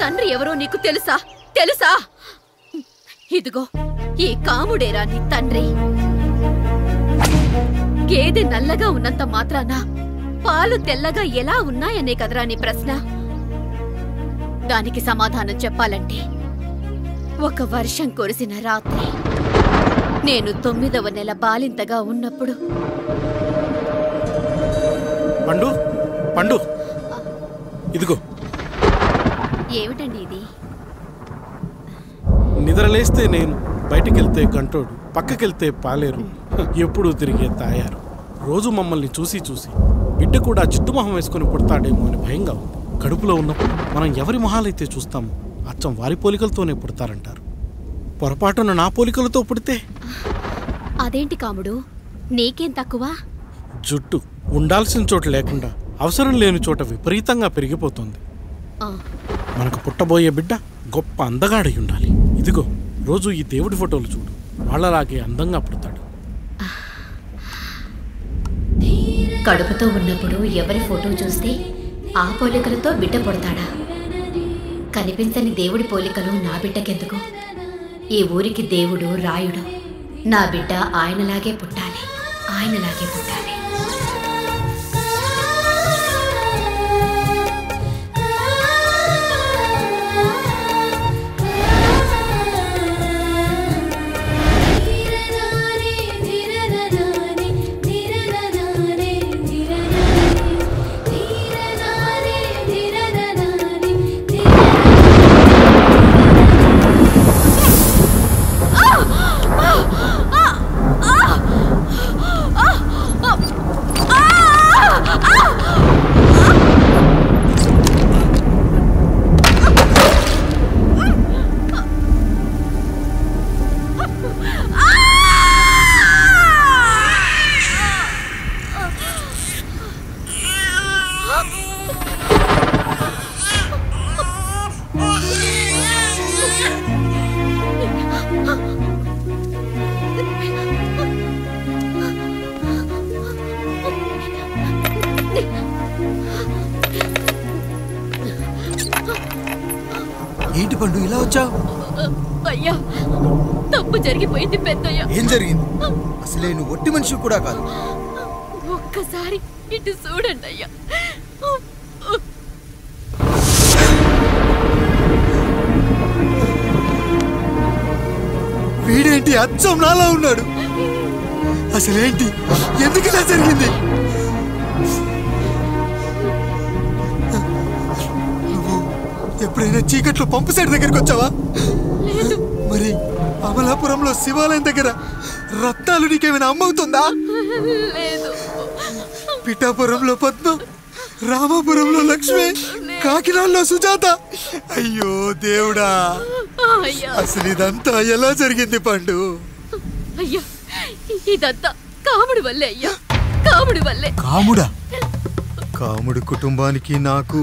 తండ్రి ఎవరో నీకు తెలుసా? తెలుసా? ఇదిగో ఈ కాముడేరా నీ తండ్రి. గేదె నల్లగా ఉన్నంత మాత్రాన పాలు తెల్లగా ఎలా ఉన్నాయనే కదరా నీ ప్రశ్న. దానికి సమాధానం చెప్పాలంటే ఒక వర్షం కురిసిన రాత్రి నేను 9వ నెల బాలింతగా ఉన్నప్పుడు. పండు పండు ఇదిగో. ఏమిటండి ఇది? నిద్రలేస్తే నేను, బయటికెళ్తే గంటోడు, పక్కకెళ్తే పాలేరు, ఎప్పుడూ తిరిగే తాయారు. రోజు మమ్మల్ని చూసి చూసి బిడ్డ కూడా చిట్టుమొహం వేసుకుని పుడతాడేమో అని భయంగా ఉంది. కడుపులో ఉన్నప్పుడు మనం ఎవరి మొహాలైతే చూస్తామో అచ్చం వారి పోలికలతోనే పుడతారంటారు. పొరపాటున నా పోలికలతో పుడితే? అదేంటి కాముడు, నీకేం తక్కువ? జుట్టు ఉండాల్సిన చోట లేకుండా అవసరం లేని చోట విపరీతంగా పెరిగిపోతుంది. మనకు పుట్టబోయే బిడ్డ గొప్ప అందగాడై ఉండాలి. ఇదిగో రోజు ఈ దేవుడి ఫోటోలు చూడు, వాళ్ళలాగే అందంగా పుడతాడు. కడుపుతో ఉన్నప్పుడు ఎవరి ఫోటో చూస్తే ఆ పోలికలతో బిడ్డ పుడతాడా? కనిపించని దేవుడి పోలికలు నా బిడ్డకెందుకు? ఈ ఊరికి దేవుడు రాయుడు. నా బిడ్డ ఆయనలాగే పుట్టాలి, ఆయనలాగే పుట్టాలి. ఏంటి పండు ఇలా వచ్చావు? అయ్యా, తప్పు జరిగిపోయింది పెద్దయ్యా. ఏం జరిగింది? అసలే నువ్వు ఒట్టి మనిషి కూడా కాదు. ఒక్కసారి ఇటు చూడండి అయ్యా. వీడేంటి అచ్చం నాలా ఉన్నాడు? అసలేంటి, ఎందుకు ఇలా జరిగింది? నువ్వు ఎప్పుడైనా చీకట్లో పంపు సైడ్ దగ్గరికి వచ్చావా? మరి అమలాపురంలో శివాలయం దగ్గర రత్నాలు నీకేమైనా అమ్మవుతుందా? పిఠాపురంలో పద్మ, రామాపురంలో లక్ష్మి, కాకినాడలో సుజాత. అయ్యో దేవుడా, అసలు ఇదంతా ఎలా జరిగింది పండు? అయ్యా, ఇదంతా కాముడి వల్లే అయ్యా, కాముడి వల్లే. కాముడా? కాముడి కుటుంబానికి నాకు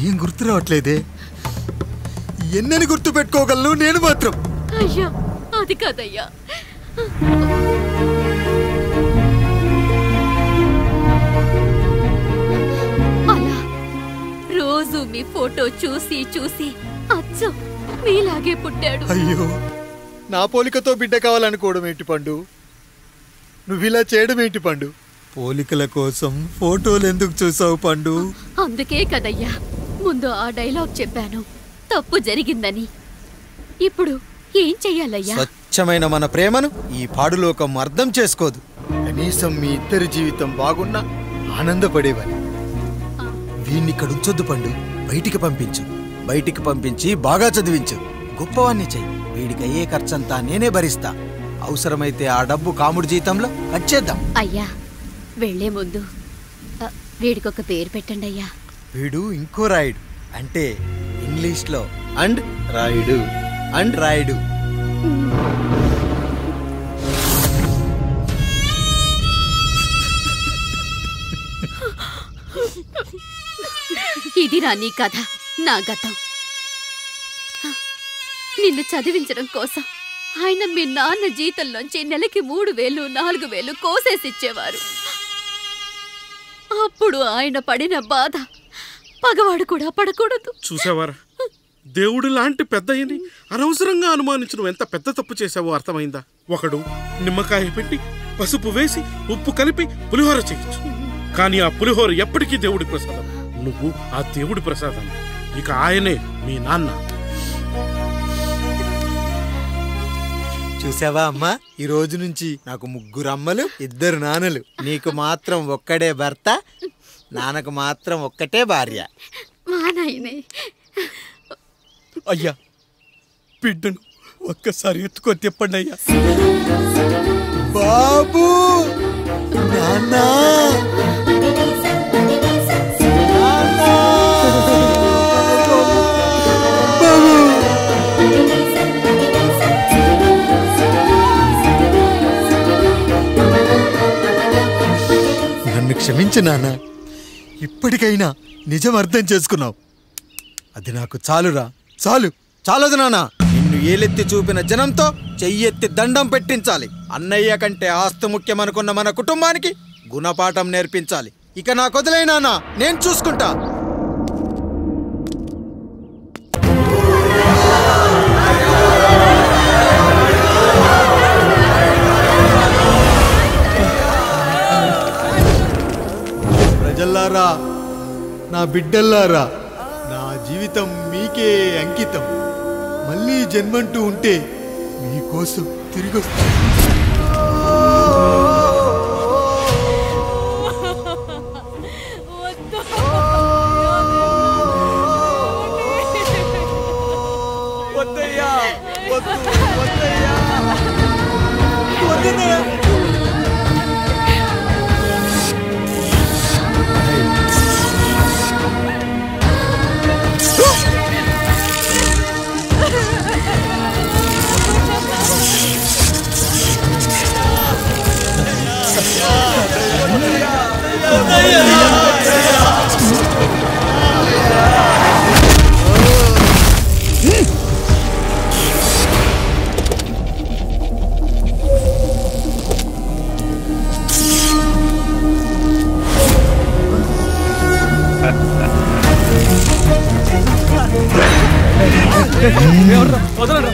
ఏం గుర్తు రావట్లేదే. ఎన్నని గుర్తు పెట్టుకోగలను నేను మాత్రం? అయ్యా, అది కాదయ్యా. అలా రోజు మీ ఫోటో చూసి చూసి అచ్చం మీలాగే పుట్టాడు. అయ్యో, నా పోలికతో బిడ్డ కావాలనుకోవడం ఏంటి పండు? నువ్విలా చేయడం ఏంటి పండు? పోలికల కోసం ఫోటోలు ఎందుకు చూసావు పండు? అందుకే కదయ్యా ముందు ఆ డైలాగ్ చెప్పాను, తప్పు జరిగిందని. ఇప్పుడు ఏం చెయ్యాలయ్యా? స్వచ్ఛమైన మన ప్రేమను ఈ పాడులోకం అర్థం చేసుకోదు. కనీసం మీ ఇద్దరి జీవితం బాగున్నా ఆనందపడేవాని. వీణ్ణి ఇక్కడ ఉంచొద్దు పండు, బయటికి పంపించు. బయటికి పంపించి బాగా చదివించు, గొప్పవాణ్ణి చెయ్యి. వీడికి అయ్యే ఖర్చంతా నేనే భరిస్తా. అవసరమైతే ఆ డబ్బు కాముడి జీతంలో కట్ చేద్దాం. అయ్యా, వెళ్లే ముందు వీడికొక పేరు పెట్టండి అయ్యా. వీడు ఇంకో రాయుడు, అంటే ఇంగ్లీష్లో అండ్ రాయుడు, అండ్ రాయుడు. ఇది రా నీ కథ, నా గతం. నిన్ను చదివించడం కోసం ఆయన మీ నాన్న జీతంలోంచి నెలకి 3000, 4000 కోసేసిచ్చేవారు. అప్పుడు ఆయన పడిన బాధ పగవాడు కూడా పడకూడదు. చూసావారా, దేవుడు లాంటి పెద్దయ్యని అనవసరంగా అనుమానించడం ఎంత పెద్ద తప్పు చేశావో అర్థమైందా? ఒకడు నిమ్మకాయ పెట్టి పసుపు వేసి ఉప్పు కలిపి పులిహోర చేయొచ్చు, కానీ ఆ పులిహోర ఎప్పటికీ దేవుడి ప్రసాదం. నువ్వు ఆ దేవుడి ప్రసాదం. ఇక ఆయనే మీ నాన్న. చూసావా అమ్మా, ఈ రోజు నుంచి నాకు 3 అమ్మలు 2 నాన్నలు. నీకు మాత్రం ఒక్కడే భర్త, నాన్నకు మాత్రం ఒక్కటే భార్య. మా నాయనే. అయ్యా, బిడ్డను ఒక్కసారి ఎత్తుకొని తిప్పండి అయ్యా. బాబు, నాన్నా, నన్ను క్షమించు నాన్న. ఇప్పటికైనా నిజం అర్థం చేసుకున్నావు. అది నాకు చాలురా, చాలు. చాలదు నాన్న. నిన్ను ఏలెత్తి చూపిన జనంతో చెయ్యెత్తి దండం పెట్టించాలి. అన్నయ్య కంటే ఆస్తి ముఖ్యమనుకున్న మన కుటుంబానికి గుణపాఠం నేర్పించాలి. ఇక నాకు వదిలే నాన్న, నేను చూసుకుంటా. ప్రజల్లారా, నా బిడ్డల్లారా, నా జీవితం మీకే అంకితం. మళ్ళీ జన్మంటూ ఉంటే మీకోసం తిరిగి వస్తాను. వద్దయ్యా, వద్దు, వద్దయ్యా, వద్దయ్యా. వదలరా.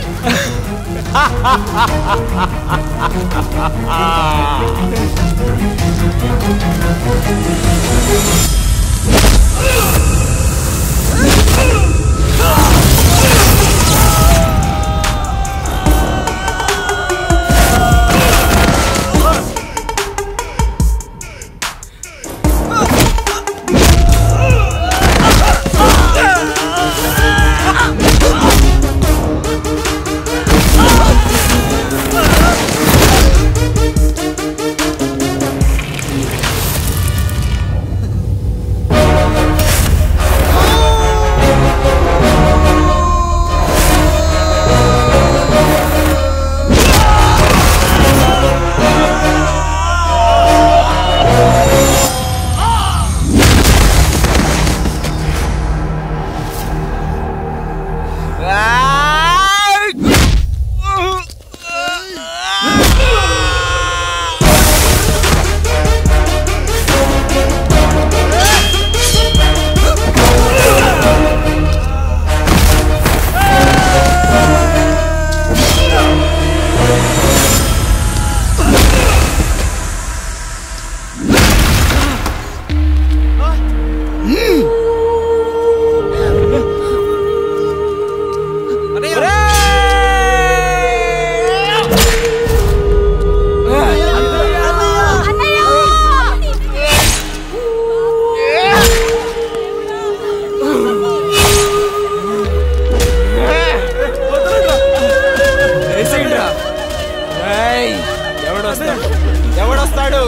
ఎవడొస్తాడు?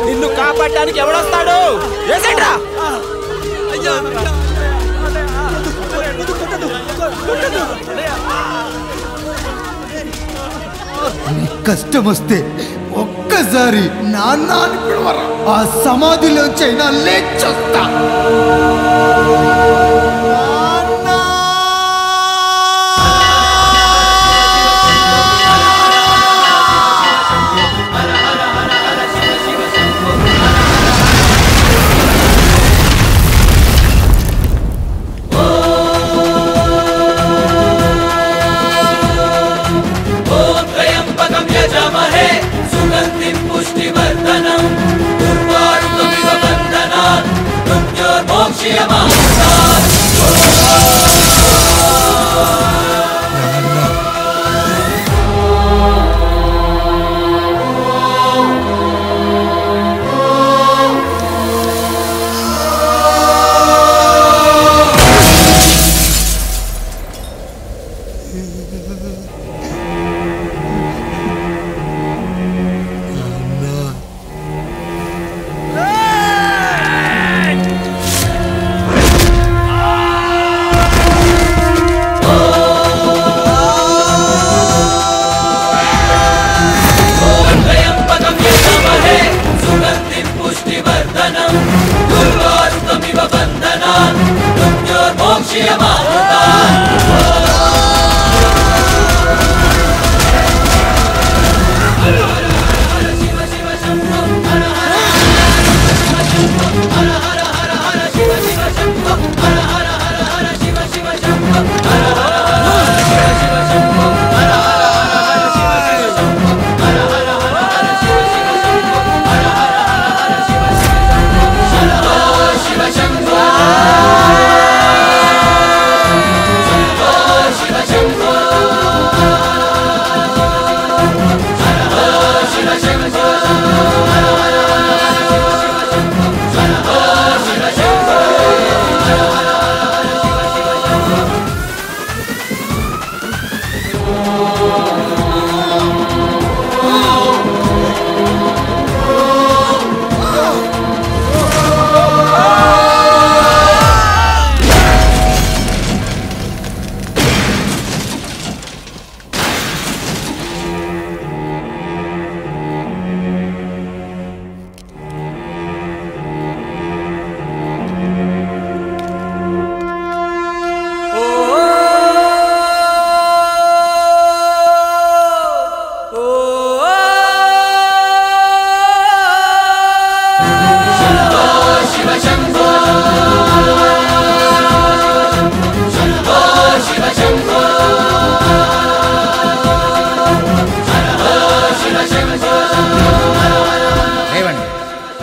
నిన్ను కాపాడటానికి ఎవడొస్తాడు? కష్టం వస్తే ఒక్కసారి నాన్న అని పిలవరా, ఆ సమాధిలోంచైనా లేచొస్తా.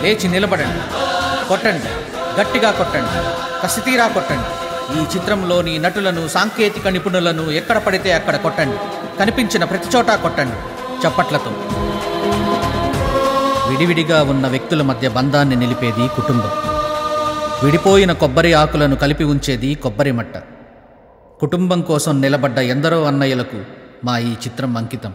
లేచి నిలబడండి, కొట్టండి, గట్టిగా కొట్టండి, కసితీరా కొట్టండి. ఈ చిత్రంలోని నటులను, సాంకేతిక నిపుణులను ఎక్కడ పడితే అక్కడ కొట్టండి. కనిపించిన ప్రతి చోట కొట్టండి చప్పట్లతో. విడివిడిగా ఉన్న వ్యక్తుల మధ్య బంధాన్ని నిలిపేది కుటుంబం. విడిపోయిన కొబ్బరి ఆకులను కలిపి ఉంచేది కొబ్బరి మట్ట. కుటుంబం కోసం నిలబడ్డ ఎందరో అన్నయ్యలకు మా ఈ చిత్రం అంకితం.